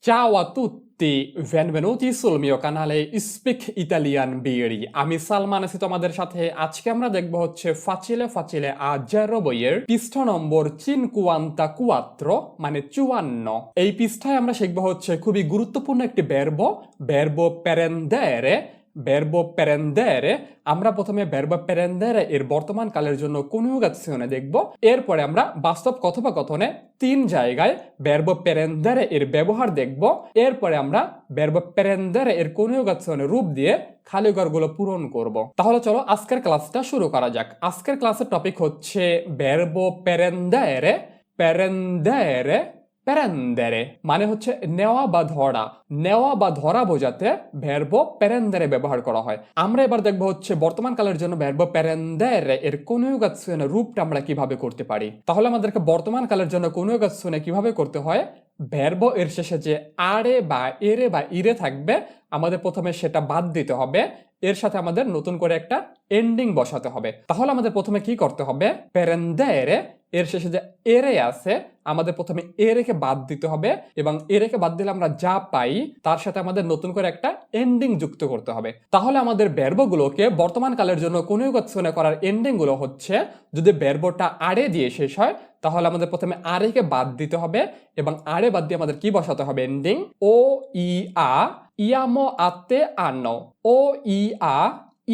Ciao a tutti, benvenuti sul mio canale Speak Italian BRI আমি সালমান আছি তোমাদের সাথে। আজকে আমরা দেখব হচ্ছে facile facile a zero বইয়ের পৃষ্ঠা নম্বর 54 মানে 54। এই পৃষ্ঠায় আমরা শিখব হচ্ছে খুবই গুরুত্বপূর্ণ একটি verbo prendere আমরা প্রথমে verbo prendere এর বর্তমান কালের জন্য কনজুগেশনে দেখব। এরপরে আমরা বাস্তব কথোপকথনে 3 জায়গায় verbo prendere এর ব্যবহার দেখব। এরপরে আমরা verbo prendere এর কনজুগেশনের রূপ দিয়ে খালি ঘরগুলো পূরণ করব। তাহলে চলো আজকের ক্লাসটা শুরু করা যাক। আজকের ক্লাসের টপিক হচ্ছে verbo prendere মানে হচ্ছে নেওয়া বা ধরা বোঝাতে verbo prendere ব্যবহার করা হয়। আমরা এবার দেখব হচ্ছে বর্তমান কালের জন্য verbo prendere এর কনজুগেশনের রূপটা আমরা কিভাবে করতে পারি। তাহলে আমাদেরকে বর্তমান কালের জন্য কনজুগেশনে কিভাবে করতে হয়, verbo এর শেষে যে আরে বা এরে বা ইরে থাকবে আমাদের প্রথমে সেটা বাদ দিতে হবে, এর সাথে আমাদের নতুন করে একটা এন্ডিং বসাতে হবে। তাহলে আমাদের প্রথমে কি করতে হবে, prendere এর শেষে যে এরে আছে আমাদের প্রথমে এরেকে বাদ দিতে হবে এবং এরেকে বাদ দিলে আমরা যা পাই তার সাথে আমাদের নতুন করে একটা এন্ডিং যুক্ত করতে হবে। তাহলে আমাদের ভার্বগুলোকে বর্তমান কালের জন্য কনজুগেশনে করার এন্ডিং গুলো হচ্ছে, যদি ভার্বটা আরে দিয়ে শেষ হয় তাহলে আমাদের প্রথমে আরেকে বাদ দিতে হবে এবং আরে বাদ দিয়ে আমাদের কি বসাতে হবে, এন্ডিং ও ই আ ইয়ামো আতে আনো, ও ই আ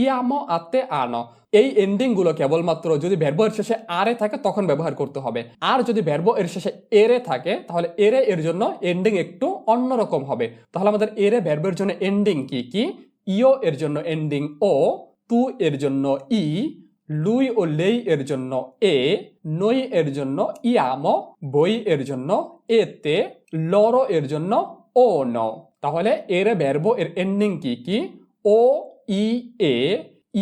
ইয়ামো আতে আনো। এই এন্ডিং গুলো কেবলমাত্র যদি ভার্ব এর শেষে আরে থাকে তখন ব্যবহার করতে হবে। আর যদি ভার্ব এর শেষে এরে থাকে তাহলে এরে এর জন্য এন্ডিং একটু অন্যরকম হবে। তাহলে আমাদের এরে ভার্বের জন্য এন্ডিং কি কি, ইও এর জন্য এন্ডিং ও, তু এর জন্য ই, লুই ও লেই এর জন্য এ, নই এর জন্য ইয়ামো, বই এর জন্য এতে, লরো এর জন্য ও ন। তাহলে এরে ভার্ব এর এন্ডিং কি কি, ও ই এ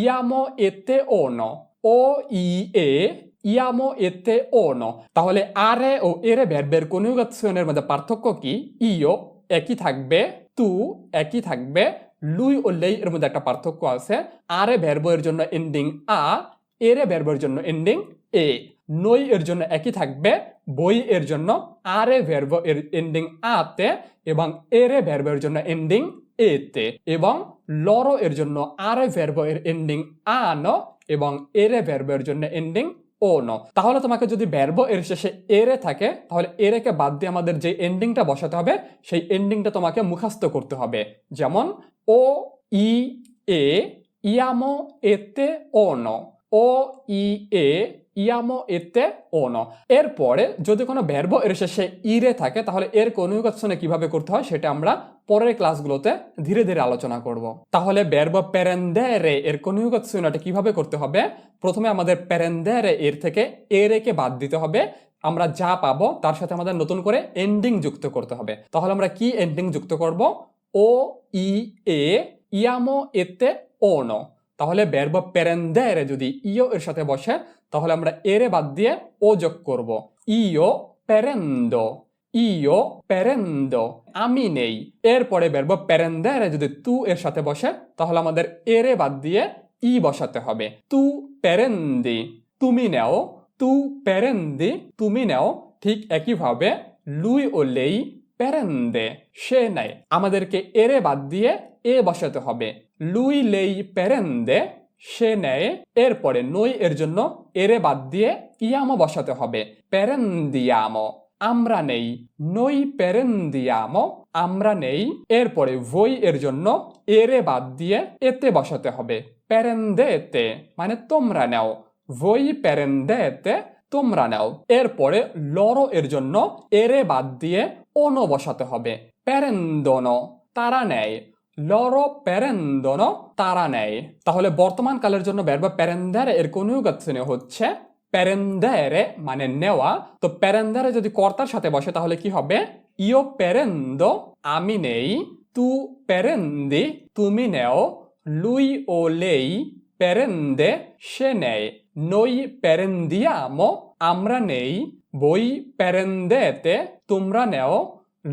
ইয়ামো এতে ও ন, ও ই এ ইয়ামো এতে ও ন। তাহলে আরে ও এরে ভার্বের কনজুগেশনের মধ্যে পার্থক্য কি, ইও একই থাকবে, তু একই থাকবে, লুই ও লেই এর মধ্যে একটা পার্থক্য আছে। আরে ভার্ব এর জন্য এন্ডিং আ, এরে ভার্বের জন্য এন্ডিং এ। নই এর জন্য একই থাকবে, বই এর জন্য আরে ভার্ব এর এন্ডিং আতে এবং এরে ভার্বের জন্য এন্ডিং এতে, এবং লরো এর জন্য আরে ভার্ব এর এন্ডিং আনো এবং এরে ভার্বের জন্য এন্ডিং ও ন। তাহলে তোমাকে যদি ভার্ব এর শেষে এরে থাকে তাহলে এরেকে বাদ দিয়ে আমাদের যে এন্ডিংটা বসাতে হবে সেই এন্ডিংটা তোমাকে মুখস্থ করতে হবে। যেমন ও ই এ ইয়ামো এতে ও ন, ও ই এ ইয়ামো এতে ও ন। এরপরে যদি কোনো ভার্ব এর শেষে ইরে থাকে তাহলে এর কনজুগেশনে কিভাবে করতে হয় সেটা আমরা পরের ক্লাসগুলোতে ধীরে ধীরে আলোচনা করব। তাহলে ভার্ব prendere এর কনজুগেশনটা কিভাবে করতে হবে, প্রথমে আমাদের prendere এর থেকে এরেকে বাদ দিতে হবে, আমরা যা পাবো তার সাথে আমাদের নতুন করে এন্ডিং যুক্ত করতে হবে। তাহলে আমরা কি এন্ডিং যুক্ত করব, ও ই এ ইয়ামো এতে ও ন। তাহলে ভার্ব prendere যদি ইও এর সাথে বসে তাহলে আমরা এরে বাদ দিয়ে ও যোগ করব, ইও prendo, ইও prendo আমি নেই। এরপরে ভার্ব prendere যদি তু এর সাথে বসে তাহলে আমাদের এরে বাদ দিয়ে ই বসাতে হবে, তু prendi তুমি নেও, তু prendi তুমি নেও। ঠিক একইভাবে লুই ও লেই prende সে নেয়, আমাদেরকে এরে বাদ দিয়ে এ বসাতে হবে, লুই লেই prende সে নেয়। এরপরে নই এর জন্য এরে বাদ দিয়ে ইয়ামো বসাতে হবে, prendiamo আমরা নেই, noi prendiamo আমরা নেই। এরপরে voi এর জন্য এরে বাদ দিয়ে এতে বসাতে হবে, prendete মানে তোমরা নাও, voi prendete তোমরা নাও। এরপরে লরো এর জন্য এরে বাদ দিয়ে ono বসাতে হবে, prendono তারা নেয়, লরো prendono তারা নেয়। তাহলে বর্তমান কালের জন্য ভার্ব prendere এর কনজুগেশন হচ্ছে prendere মানে নেওয়া। তো prendere যদি কর্তার সাথে বসে তাহলে কি হবে, io prendo আমি নেই, tu prendi তুমি নেও, lui o lei prende সে নেয়, noi prendiamo আমরা নেই, voi prendete তোমরা নেও,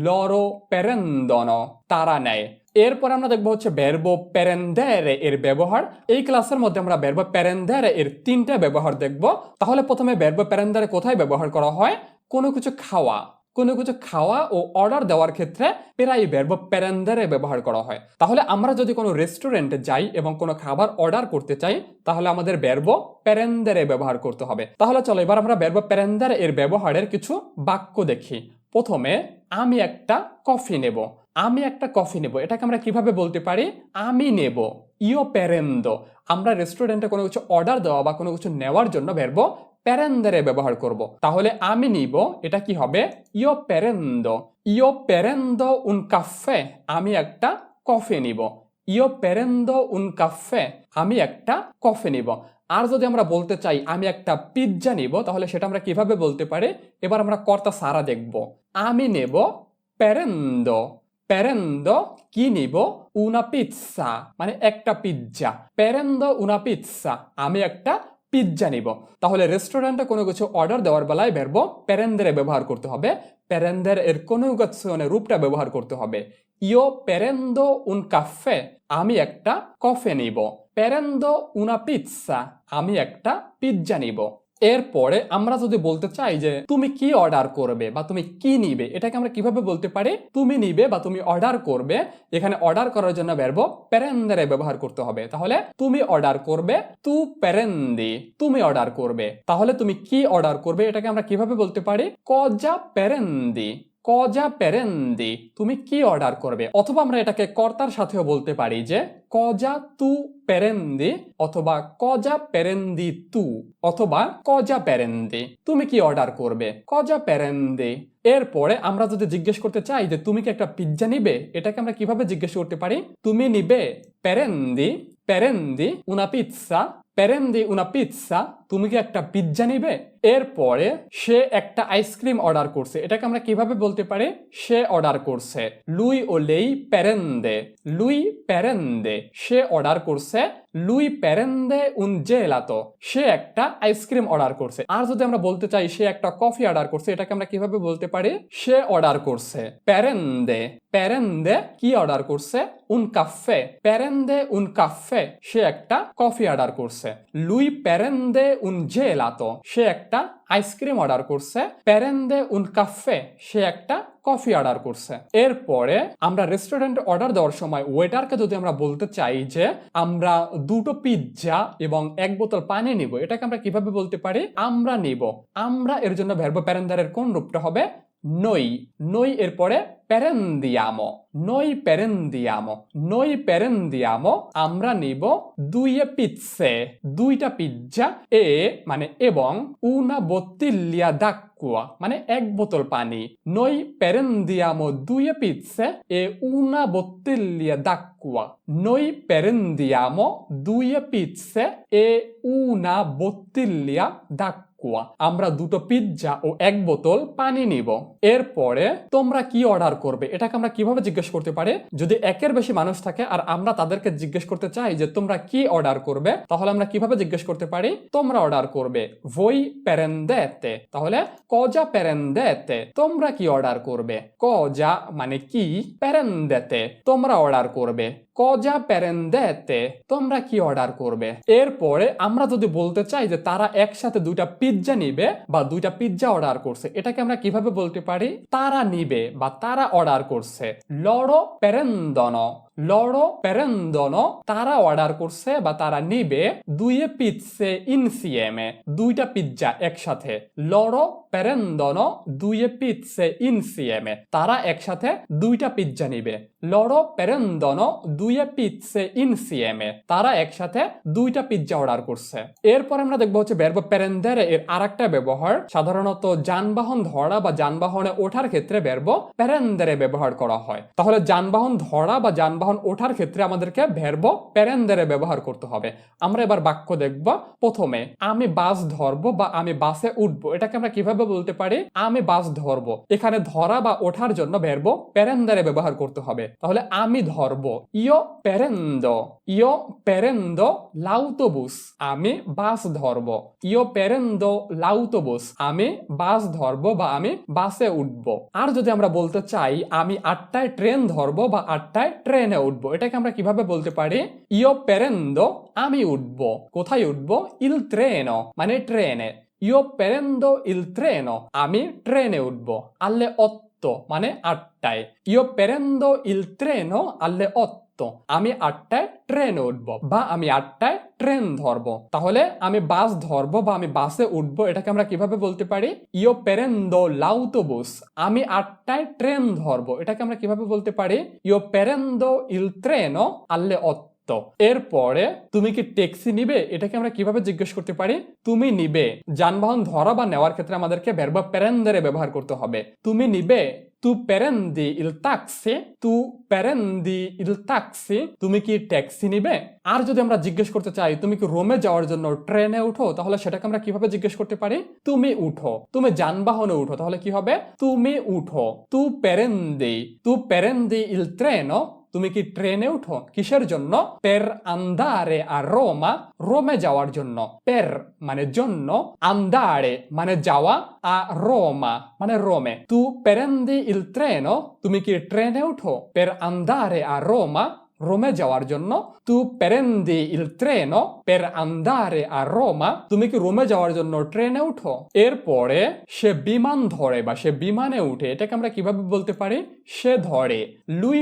loro prendono তারা নেয়। এরপর আমরা দেখবো হচ্ছে ভার্ব prendere এর ব্যবহার। এই ক্লাসের মধ্যে আমরা ভার্ব prendere এর 3টা ব্যবহার দেখব। তাহলে প্রথমে ভার্ব prendere কোথায় ব্যবহার করা হয়, কোনো কিছু খাওয়া কোনো কিছু খাওয়া ও অর্ডার দেওয়ার ক্ষেত্রে প্রায় ভার্ব প্যারেন্দেরে ব্যবহার করা হয়। তাহলে আমরা যদি কোনো রেস্টুরেন্টে যাই এবং কোনো খাবার অর্ডার করতে চাই তাহলে আমাদের ভার্ব প্যারেন্দেরে ব্যবহার করতে হবে। তাহলে চলো এবার আমরা ভার্ব প্যারেন্দেরে এর ব্যবহারের কিছু বাক্য দেখি। প্রথমে আমি একটা কফি নেব। আমি একটা কফি নেব, এটাকে আমরা কিভাবে বলতে পারি? আমি নেব, ইও প্যারেন্দো। আমরা রেস্টুরেন্টে কোনো কিছু অর্ডার দেওয়া বা কোনো কিছু নেওয়ার জন্য ভার্ব প্যারেন্দেরে ব্যবহার করব। তাহলে আমি নিব, এটা কি হবে? ইও প্যারেন্দো। ইও প্যারেন্দো উন কাফে, আমি একটা কফি নিব। ইও প্যারেন্দো উন কাফে, আমি একটা কফি নিব। আর যদি আমরা বলতে চাই আমি একটা পিৎজা নিব তাহলে সেটা আমরা কিভাবে বলতে পারি? এবার আমরা কর্তা সারা দেখব। আমি নেব প্যারেন্দো। প্যারেন্দো কি নিব? উনা পিৎজা, মানে একটা পিৎজা। প্যারেন্দো উনা পিৎজা, আমি একটা পিৎজা নিব। তাহলে রেস্টুরেন্টে কোনো কিছু অর্ডার দেওয়ার বেলায় ভার্ব প্যারেন্দেরে ব্যবহার করতে হবে। প্যারেন্দের এর কনজুগেশনের রূপটা ব্যবহার করতে হবে। ইও প্যারেন্দো উন কাফে, আমি একটা কফি নিব। প্যারেন্দো উনা পিৎজা, আমি একটা পিৎজা নিব। এরপরে আমরা যদি বলতে চাই যে তুমি কি অর্ডার করবে বা তুমি কি নিবে, এটাকে আমরা কিভাবে বলতে পারি? তুমি নিবে বা তুমি অর্ডার করবে। এখানে অর্ডার করার জন্য ভার্ব প্যারেন্দেরে ব্যবহার করতে হবে। তাহলে তুমি অর্ডার করবে, তু প্যারেন্দি, তুমি অর্ডার করবে। তাহলে তুমি কি অর্ডার করবে এটাকে আমরা কিভাবে বলতে পারি? কজা প্যারেন্দি। কজা প্যারেন্দি, তুমি কি অর্ডার করবে। অথবা আমরা এটাকে কর্তার সাথেও বলতে পারি যে কজা তু প্যারেন্দি অথবা কজা প্যারেন্দি তু অথবা কজা প্যারেন্দি, তুমি কি অর্ডার করবে। কজা প্যারেন্দি। এরপরে আমরা যদি জিজ্ঞেস করতে চাই যে তুমি কি একটা পিৎজা নিবে, এটাকে আমরা কিভাবে জিজ্ঞেস করতে পারি? তুমি নিবে প্যারেন্দি। প্যারেন্দি উনা পিৎজা। প্যারেন্দি উনা পিৎজা, তুমি কি একটা পিৎজা নিবে। এরপরে সে একটা আইসক্রিম অর্ডার করছে, এটাকে আমরা কিভাবে বলতে পারি? সে অর্ডার করছে লুই ও লেই প্যারেন্দে। লুই প্যারেন্দে, সে অর্ডার করছে লুই প্যারেন্দে উন জেলাতো, সে একটা আইসক্রিম অর্ডার করছে। আর যদি আমরা বলতে চাই সে একটা কফি অর্ডার করছে, এটাকে আমরা কিভাবে বলতে পারি? সে অর্ডার করছে প্যারেন্দে। প্যারেন্দে কি অর্ডার করছে? উন কাফে। প্যারেন্দে উন কাফে, সে একটা কফি অর্ডার করছে। লুই প্যারেন্দে উন জেলাতো, সে একটা আইসক্রিম অর্ডার করছে। প্যারেন্দে উন কাফে, সে একটা কফি অর্ডার করছে। এরপরে আমরা রেস্টুরেন্টে অর্ডার দেওয়ার সময় ওয়েটারকে যদি আমরা বলতে চাই যে আমরা দুটো পিৎজা এবং এক বোতল পানি নিব, এটাকে আমরা কিভাবে বলতে পারি? আমরা নিব। আমরা এর জন্য ভার্ব প্যারেন্দারের কোন রূপটা হবে? নই। নই এরপরে প্যারেন্দিয়ামো। নই প্যারেন্দিয়ামো। নই প্যারেন্দিয়ামো, আমরা নিব দুইয়ে পিৎসে, দুইটা পিৎজা। এ মানে এবং, উনা বত্তিলিয়া দাক্কুয়া মানে এক বোতল পানি। নই প্যারেন্দিয়ামো দুইয়ে পিৎসে এ উনা বত্তিলিয়া দাক্কুয়া। নই প্যারেন্দিয়ামো দুইয়ে পিৎসে এ উনা বত্তিলিয়া দাক্কুয়া, আমরা দুটো পিৎজা ও এক বোতল পানি নিব। এরপরে তোমরা কি অর্ডার করবে, এটাকে আমরা কিভাবে জিজ্ঞেস করতে পারি? যদি একের বেশি মানুষ থাকে আর আমরা তাদেরকে জিজ্ঞেস করতে চাই যে তোমরা কি অর্ডার করবে, তাহলে আমরা কিভাবে জিজ্ঞেস করতে পারি? তোমরা অর্ডার করবে voi prendete। তাহলে কজা প্যারেন্দেতে, তোমরা কি অর্ডার করবে। কজা মানে কি, প্যারেন্দেতে তোমরা অর্ডার করবে। কজা প্যারেন্দেতে, তোমরা কি অর্ডার করবে। এরপরে আমরা যদি বলতে চাই যে তারা একসাথে দুইটা পিৎজা নিবে বা দুইটা পিৎজা অর্ডার করছে, এটাকে আমরা কিভাবে বলতে পারি? তারা নিবে বা তারা অর্ডার করছে। লড়ো প্যারেন্দনো। লড়ো প্যারেন্দনো, তারা অর্ডার করছে বা তারা নিবে দুইয়ে পিৎসে ইনসিয়েমে, দুইটা পিৎজা একসাথে। লড়ো প্যারেন্দনো দুইয়ে পিৎসে ইনসিয়েমে, তারা একসাথে দুইটা পিৎজা নিবে। লড়ো প্যারেন্দনো দুইয়ে পিৎসে ইনসিয়েমে, তারা একসাথে দুইটা পিৎজা অর্ডার করছে। এরপর আমরা দেখবো হচ্ছে ভার্ব প্যারেন্দেরে এর আরেকটা ব্যবহার। সাধারণত যানবাহন ধরা বা যানবাহনে ওঠার ক্ষেত্রে ভার্ব প্যারেন্দেরে ব্যবহার করা হয়। তাহলে যানবাহন ধরা বা যানবাহন ওঠার ক্ষেত্রে আমাদেরকে ভার্ব প্যারেন্দেরে ব্যবহার করতে হবে। আমরা এবার বাক্য দেখব। প্রথমে আমি বাস ধরবো বা আমি বাসে উঠবো, এটাকে আমরা কিভাবে বলতে পারি? আমি বাস ধরবো। এখানে ধরা বা ওঠার জন্য ভার্ব প্যারেন্দেরে ব্যবহার করতে হবে। তাহলে আমি ধরবো ইও প্যারেন্দো। ইও প্যারেন্দো লাউটোবুস, আমি বাস ধরবো। ইও প্যারেন্দো লাউটোবুস, আমি বাস ধরবো বা আমি বাসে উঠবো। আর যদি আমরা বলতে চাই আমি 8টায় ট্রেন ধরবো বা 8টায় ট্রেনে উঠবো, এটাকে আমরা কিভাবে বলতে পারি? ইও প্যারেন্দো, আমি উঠবো। কোথায় উঠবো? ইল ট্রেনো মানে ট্রেনে। io prendo il treno আমি ট্রেনে উঠবো alle 8 মানে 8টায় io prendo il treno alle 8 আমি 8টায় ট্রেনে উঠবো বা আমি 8টায় ট্রেন ধরবো তাহলে আমি বাস ধরবো বা আমি বাসে উঠবো এটাকে আমরা কিভাবে বলতে পারি io prendo l'autobus আমি 8টায় ট্রেন ধরবো এটাকে আমরা কিভাবে বলতে পারি io prendo il treno alle 8 এরপরে তুমি কি ট্যাক্সি নিবে এটাকে আমরা কিভাবে জিজ্ঞেস করতে পারি তুমি নিবে যানবাহন ধরা বা নেওয়ার ক্ষেত্রে আমাদেরকে verbo prendere ব্যবহার করতে হবে তুমি নিবে tu prendi il taxi tu prendi il taxi তুমি কি ট্যাক্সি নিবে আর যদি আমরা জিজ্ঞেস করতে চাই তুমি কি রোমে যাওয়ার জন্য ট্রেনে উঠো তাহলে সেটাকে আমরা কিভাবে জিজ্ঞেস করতে পারি তুমি উঠো তুমি যানবাহনে উঠো তাহলে কি হবে তুমি উঠো tu prendi il treno তুমি কি ট্রেনে উঠো কিসের জন্য per andare a Roma রোমে যাওয়ার জন্য per মানে জন্য andare মানে যাওয়া a Roma মানে রোমে tu prendi il treno তুমি কি ট্রেনে উঠো per andare a Roma রোমে যাওয়ার জন্য tu prendi il treno per andare a Roma তুমি কি রোমে যাওয়ার জন্য ট্রেনে উঠো এরপরে সে বিমান ধরে বা সে বিমানে উঠে এটাকে আমরা কিভাবে বলতে পারি সে ধরে lui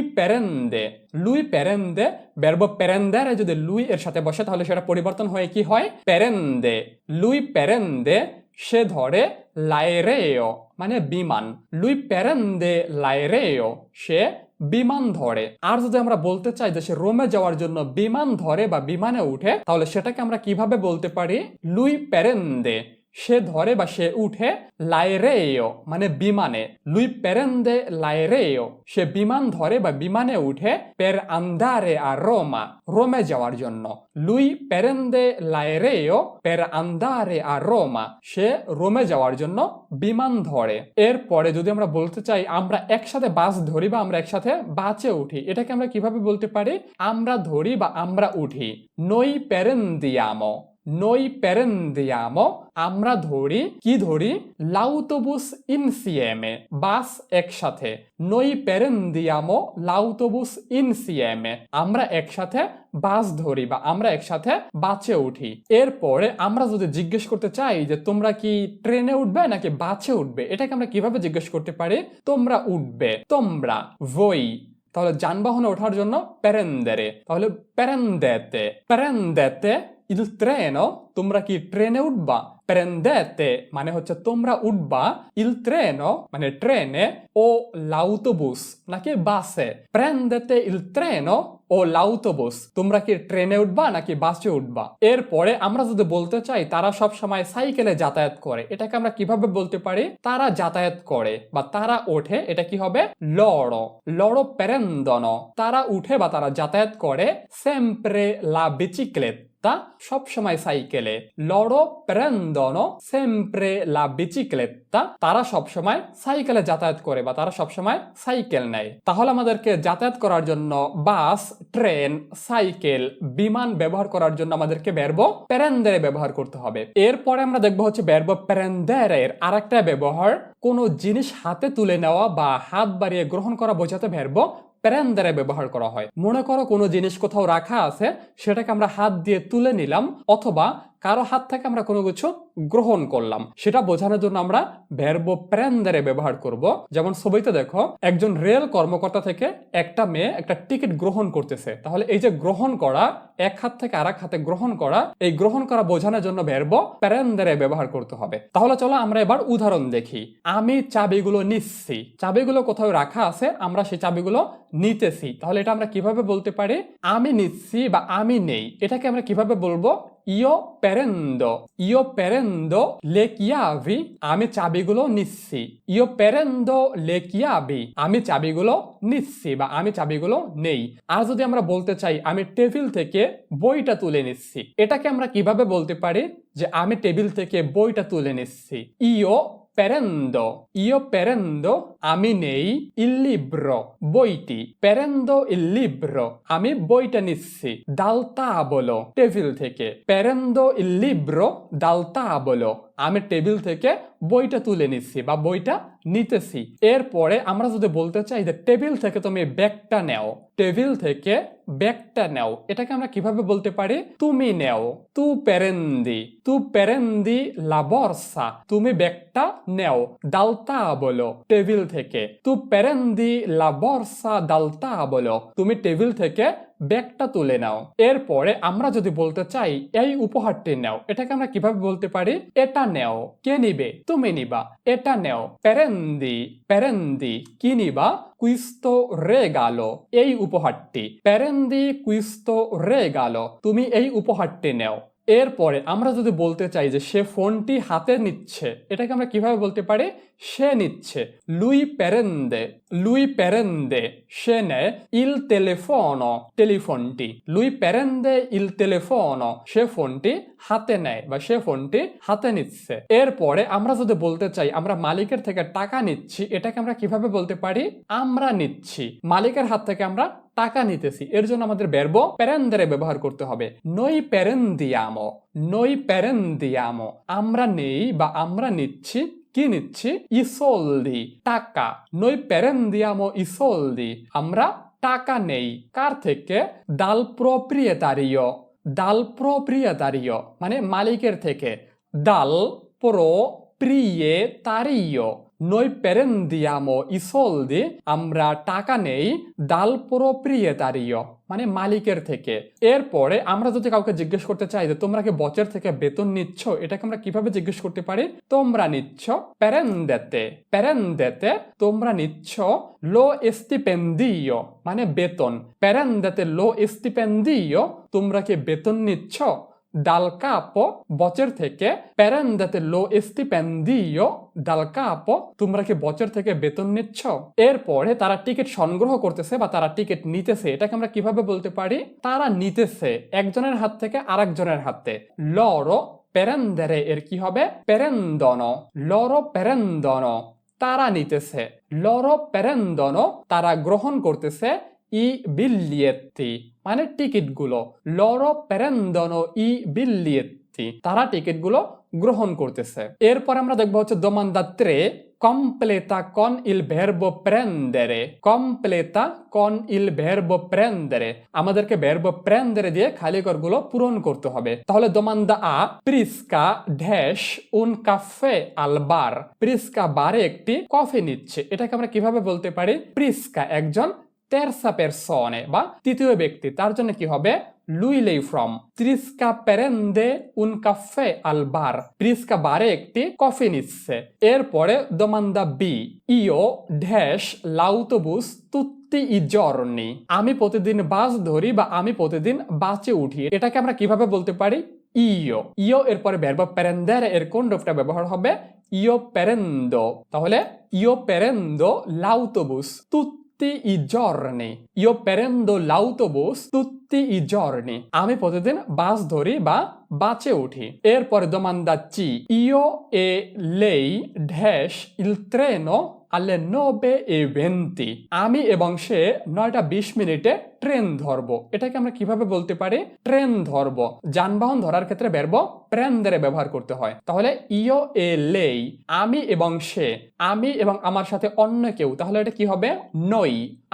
prende verbo prendere যদি lui এর সাথে বসে তাহলে সেটা পরিবর্তন হয়ে কি হয় prende lui prende সে ধরে l'aereo মানে বিমান lui prende l'aereo সে বিমান ধরে আর যদি আমরা বলতে চাই যে সে রোমে যাওয়ার জন্য বিমান ধরে বা বিমানে উঠে তাহলে সেটাকে আমরা কিভাবে বলতে পারি lui prende সে ধরে বা সে উঠে l'aereo মানে বিমানে lui prende l'aereo সে বিমান ধরে বা বিমানে উঠে per andare a Roma রোমে যাওয়ার জন্য lui prende l'aereo per andare a Roma সে রোমে যাওয়ার জন্য বিমান ধরে এরপরে যদি আমরা বলতে চাই আমরা একসাথে বাস ধরি বা আমরা একসাথে বাসে উঠি এটাকে আমরা কিভাবে বলতে পারি আমরা ধরি বা আমরা উঠি noi prendiamo আমরা ধরি কি ধরি l'autobus insieme বাস একসাথে noi prendiamo l'autobus insieme আমরা একসাথে বাস ধরি বা আমরা একসাথে বাসে উঠি এরপরে আমরা যদি জিজ্ঞেস করতে চাই যে তোমরা কি ট্রেনে উঠবে নাকি বাসে উঠবে এটাকে আমরা কিভাবে জিজ্ঞেস করতে পারি তোমরা উঠবে তোমরা voi তাহলে যানবাহনে ওঠার জন্য prendere তাহলে prendete il treno তোমরা কি ট্রেনে উঠবা prendete মানে হচ্ছে তোমরা উঠবা il treno মানে ট্রেনে ও l'autobus নাকি বাসে prendete il treno ও l'autobus তোমরা কি ট্রেনে উঠবা নাকি বাসে উঠবা এরপরে আমরা যদি বলতে চাই তারা সব সময় সাইকেলে যাতায়াত করে এটাকে আমরা কিভাবে বলতে পারি তারা যাতায়াত করে বা তারা ওঠে এটা কি হবে loro prendono তারা উঠে বা তারা যাতায়াত করে sempre la bicicletta সব সময় সাইকেলে loro prendono sempre la bicicletta তারা সব সময় সাইকেলে যাতায়াত করে বা তারা সব সময় সাইকেল নেয় তাহলে আমাদেরকে যাতায়াত করার জন্য বাস ট্রেন সাইকেল বিমান ব্যবহার করার জন্য আমাদেরকে verbo prendere ব্যবহার করতে হবে এরপরে আমরা দেখব হচ্ছে verbo prendere এর আরেকটা ব্যবহার কোনো জিনিস হাতে তুলে নেওয়া বা হাত বাড়িয়ে গ্রহণ করা বোঝাতে verbo prendere ব্যবহার করা হয় মনে করো কোনো জিনিস কোথাও রাখা আছে সেটাকে আমরা হাত দিয়ে তুলে নিলাম অথবা কারো হাত থেকে আমরা কোনো কিছু গ্রহণ করলাম সেটা বোঝানোর জন্য আমরা verbo prendere ব্যবহার করব যেমন ছবিতে দেখো একজন রেল কর্মকর্তা থেকে একটা মেয়ে একটা টিকিট গ্রহণ করতেছে তাহলে এই যে গ্রহণ করা এক হাত থেকে আরেক হাতে গ্রহণ করা এই গ্রহণ করা বোঝানোর জন্য verbo prendere ব্যবহার করতে হবে তাহলে চলো আমরা এবার উদাহরণ দেখি আমি চাবিগুলো নিচ্ছি চাবিগুলো কোথাও রাখা আছে আমরা সেই চাবিগুলো নিতেছি তাহলে এটা আমরা কিভাবে বলতে পারি আমি নিচ্ছি বা আমি নেই এটাকে আমরা কিভাবে বলবো io prendo le chiavi আমি চাবিগুলো নিচ্ছি io prendo le chiavi আমি চাবিগুলো নিচ্ছি বা আমি চাবিগুলো নেই আর যদি আমরা বলতে চাই আমি টেবিল থেকে বইটা তুলে নিচ্ছি এটাকে আমরা কিভাবে বলতে পারি যে আমি টেবিল থেকে বইটা তুলে নিচ্ছি io prendo আমি নেই il libro বইটি prendo il libro আমি বইটা নিচ্ছি dal tavolo টেবিল থেকে prendo il libro dal tavolo আমি টেবিল থেকে বইটা তুলে নিচ্ছি বা বইটা নিতেছি। এরপরে আমরা যদি বলতে চাই যে টেবিল থেকে তুমি ব্যাগটা নেও, টেবিল থেকে ব্যাগটা নেও, এটাকে আমরা কিভাবে বলতে পারি? তুমি নেও, তু প্রেন্দি লা বর্সা, তুমি ব্যাগটা নেও, দালতা বলো টেবিল থেকে, তু প্রেন্দি লা বর্সা দালতা বলো, তুমি টেবিল থেকে ব্যাগটা তুলে নাও। এরপরে আমরা যদি বলতে চাই এই উপহারটি নেও, এটাকে আমরা কিভাবে বলতে পারি? এটা নেও, কে নিবে? তুমি নিবা, এটা নেও, প্রেন্দি কি নিবা? কুইস্তো রেগালো, এই উপহারটি, প্রেন্দি কুইস্তো রেগালো, তুমি এই উপহারটি নেও। এরপরে আমরা যদি বলতে চাই যে সে ফোনটি হাতে নিচ্ছে, এটাকে আমরা কিভাবে বলতে পারি? সে নিচ্ছে, লুই প্রেন্দে, সে নেয়, ইল টেলিফোনো, টেলিফোনটি, লুই প্রেন্দে ইল টেলিফোনো, সে ফোনটি হাতে নেয় বা সে ফোনটি হাতে নিচ্ছে। এরপরে আমরা যদি বলতে চাই আমরা মালিকের থেকে টাকা নিচ্ছি, এটাকে আমরা কিভাবে বলতে পারি? আমরা নিচ্ছি, মালিকের হাত থেকে আমরা টাকা নিতেছি, এর জন্য আমাদের ভার্ব প্রেন্দেরে ব্যবহার করতে হবে। noi prendiamo, আমরা নেই বা আমরা নিচ্ছি, কি নিচ্ছি? i soldi, টাকা, noi prendiamo i soldi, আমরা টাকা নেই। কার থেকে? dal proprietario, মানে মালিকের থেকে, dal proprietario, noi prendiamo i soldi, আমরা টাকা নেই, dal proprietario, মানে মালিকের থেকে। এরপরে আমরা যদি কাউকে জিজ্ঞেস করতে চাই যে তোমরা কি বসের থেকে বেতন নিচ্ছ, এটাকে আমরা কিভাবে জিজ্ঞেস করতে পারি? তোমরা নিচ্ছ, প্রেন্দেতে, তোমরা নিচ্ছ, lo stipendio, মানে বেতন, প্রেন্দেতে lo stipendio, তোমরা কি বেতন নিচ্ছ? dal capo, বসের থেকে, prendete lo stipendio dal capo, তোমরা কি বসের থেকে বেতন নিচ্ছ? এরপরে তারা টিকিট সংগ্রহ করতেছে বা তারা টিকিট নিতেছে, এটাকে আমরা কিভাবে বলতে পারি? তারা নিতেছে একজনের হাত থেকে আরেকজনের হাতে, loro prendere, এর কি হবে? loro prendono, তারা নিতেছে, loro prendono, তারা গ্রহণ করতেছে, i biglietti, মানে টিকিটগুলো, loro prendono i biglietti, তারা টিকিটগুলো গ্রহণ করতেছে। এরপর আমরা দেখব হচ্ছে domanda 3, completa con il verbo prendere, completa con il verbo prendere, আমাদেরকে verbo prendere দিয়ে খালি ঘরগুলো পূরণ করতে হবে। তাহলে domanda A, Prisca dash un caffè al bar, Prisca বারে একটি কফি নিচ্ছে, এটাকে আমরা কিভাবে বলতে পারি? Prisca একজন terza persone বা তৃতীয় ব্যক্তি, তার জন্য কি হবে? lui lei from, Prisca prende un caffè al bar, Prisca বারে একটি কফি নিচ্ছে। এরপরে domanda B, io dash l'autobus tutti i giorni, আমি প্রতিদিন বাস ধরি বা আমি প্রতিদিন বাসে উঠি, এটাকে আমরা কিভাবে বলতে পারি? io এরপরে verbo prendere এর কোন রূপটা ব্যবহার হবে? io prendo, তাহলে io prendo l'autobus tutti i giorni, io prendo l'autobus tutti i giorni, আমি প্রতিদিন বাস ধরি বা বাসে উঠি। এরপরে domanda C, io e lei dash il treno alle 9:20, আমি এবং সে 9:20 ট্রেন ধরবো, এটাকে আমরা কিভাবে বলতে পারি? ট্রেন ধরবো, যানবাহন ধরার ক্ষেত্রে ভার্ব প্রেন্দেরে ব্যবহার করতে হয়। তাহলে io e lei, আমি এবং সে, আমি এবং আমার সাথে অন্য কেউ, তাহলে এটা কি হবে? noi,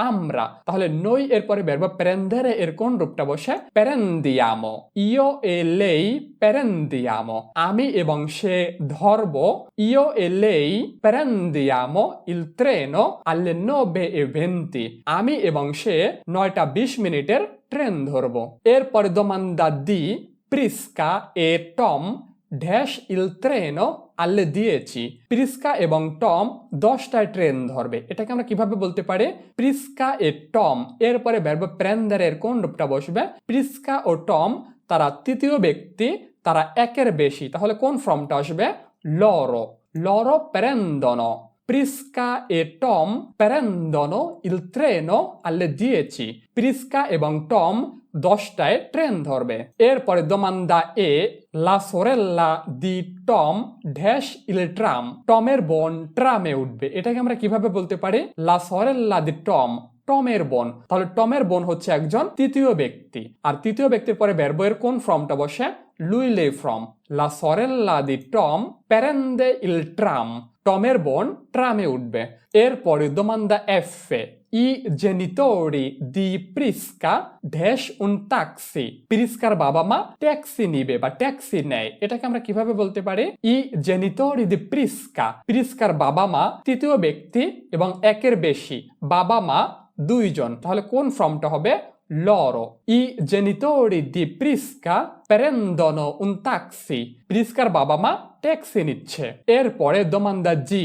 আমরা, তাহলে noi এরপরে ভার্ব প্রেন্দেরে এর কোন রূপটা বসে? prendiamo, io e lei prendiamo, আমি এবং সে ধরবো, io e lei prendiamo il treno alle 9:20, আমি এবং সে 9:20 ট্রেন ধরবো। এরপরে domanda D, Prisca e Tom dash il treno alle 10, প্রিস্কা এবং টম 10টায় ট্রেন ধরবে, এটাকে আমরা কিভাবে বলতে পারি? প্রিস্কা এ টম, এরপরে ভার্ব প্রেন্দারে এর কোন রূপটা বসবে? প্রিস্কা ও টম তারা তৃতীয় ব্যক্তি, তারা একের বেশি, তাহলে কোন ফর্মটা আসবে? loro prendono, Prisca e Tom prendono il treno alle 10, প্রিস্কা এবং টম 10টায় ট্রেন ধরবে। এরপরে domanda E, la sorella di Tom dash il tram, টমের বোন ট্রামে উঠবে, এটাকে আমরা কিভাবে বলতে পারি? la sorella di Tom, টমের বোন, তাহলে টমের বোন হচ্ছে একজন তৃতীয় ব্যক্তি, আর তৃতীয় ব্যক্তির পরে ভার্ব এর কোন ফর্মটা বসে? lui lei from, la sorella di Tom prende il tram, টমের বোন ট্রামে উঠবে। এরপরে দোমান্দা এফে I genitori di Prisca dash un taxi। প্রিস্কার বাবা মা ট্যাক্সি নিবে বা ট্যাক্সি নেয়। এটাকে আমরা কিভাবে বলতে পারি? I genitori di Prisca, প্রিস্কার বাবা মা তৃতীয় ব্যক্তি এবং একের বেশি, বাবা মা দুইজন, তাহলে কোন ফর্মটা হবে? loro। I genitori di Prisca prendono un taxi। প্রিস্কার বাবা মা ট্যাক্সি নিচ্ছে। এরপরে দোমান্দা জি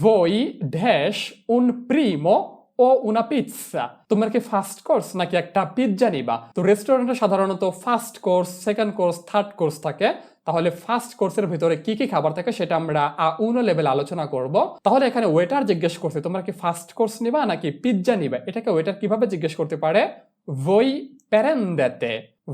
voi ড্যাশ un primo ও una পিৎজা। তোমরা কি ফার্স্ট কোর্স নাকি একটা পিৎজা নিবা? তো রেস্টুরেন্টে সাধারণত first course, second course, third course থাকে। তাহলে ফার্স্ট কোর্সের ভিতরে কি কি খাবার থাকে সেটা আমরা A1 লেভেলে আলোচনা করব। তাহলে এখানে ওয়েটার জিজ্ঞেস করছে তোমরা কি ফার্স্ট কোর্স নিবা নাকি পিৎজা নিবা? এটাকে ওয়েটার কিভাবে জিজ্ঞেস করতে পারে?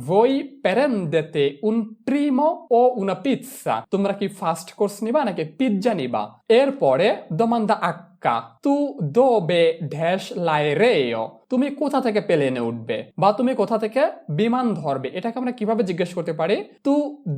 voi prendete un primo o una pizza। তোমরা কি ফার্স্ট কোর্স নিবা নাকি পিৎজা নিবা? এরপরে দোমান্দা আক্কা তু দোবে ড্যাশ লাইরেও। তুমি কোথা থেকে প্লেনে উঠবে বা তুমি কোথা থেকে বিমান ধরবে? এটাকে আমরা কিভাবে জিজ্ঞেস করতে পারি? তু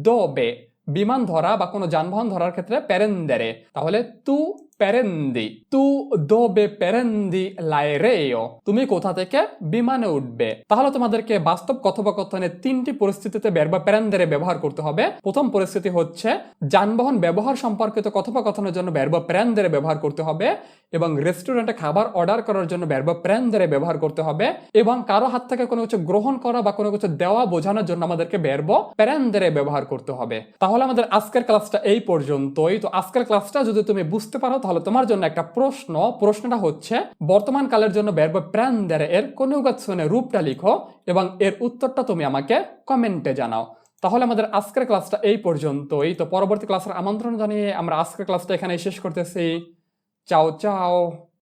দোবে বিমান ধরা বা কোনো যানবাহন ধরার ক্ষেত্রে প্যারেন্দেরে, তাহলে তু প্যারেন্দি তু দোবে প্যারেন্দি লাইরেও, তুমি কোথা থেকে বিমানে উঠবে। তাহলে তোমাদেরকে বাস্তব কথোপকথনে তিনটি পরিস্থিতিতে ভার্ব প্যারেন্দেরে ব্যবহার করতে হবে। প্রথম পরিস্থিতি হচ্ছে যানবাহন ব্যবহার সম্পর্কিত কথোপকথনের জন্য ভার্ব প্যারেন্দেরে ব্যবহার করতে হবে, এবং রেস্টুরেন্টে খাবার অর্ডার করার জন্য ভার্ব প্যারেন্দেরে ব্যবহার করতে হবে, এবং কারো হাত থেকে কোনো কিছু গ্রহণ করা বা কোনো কিছু দেওয়া বোঝানোর জন্য আমাদেরকে ভার্ব প্যারেন্দেরে ব্যবহার করতে হবে। তাহলে আমাদের আজকের ক্লাসটা এই পর্যন্তই। তো আজকের ক্লাসটা যদি তুমি বুঝতে পারো তাহলে তোমার জন্য একটা প্রশ্নটা হচ্ছে বর্তমান কালের জন্য ভার্ব প্যারেন্দেরে এর কনজুগেশনের রূপটা লিখো এবং এর উত্তরটা তুমি আমাকে কমেন্টে জানাও। তাহলে আমাদের আজকের ক্লাসটা এই পর্যন্তই। তো পরবর্তী ক্লাসের আমন্ত্রণ জানিয়ে আমরা আজকের ক্লাসটা এখানে শেষ করতেছি। চাও চাও।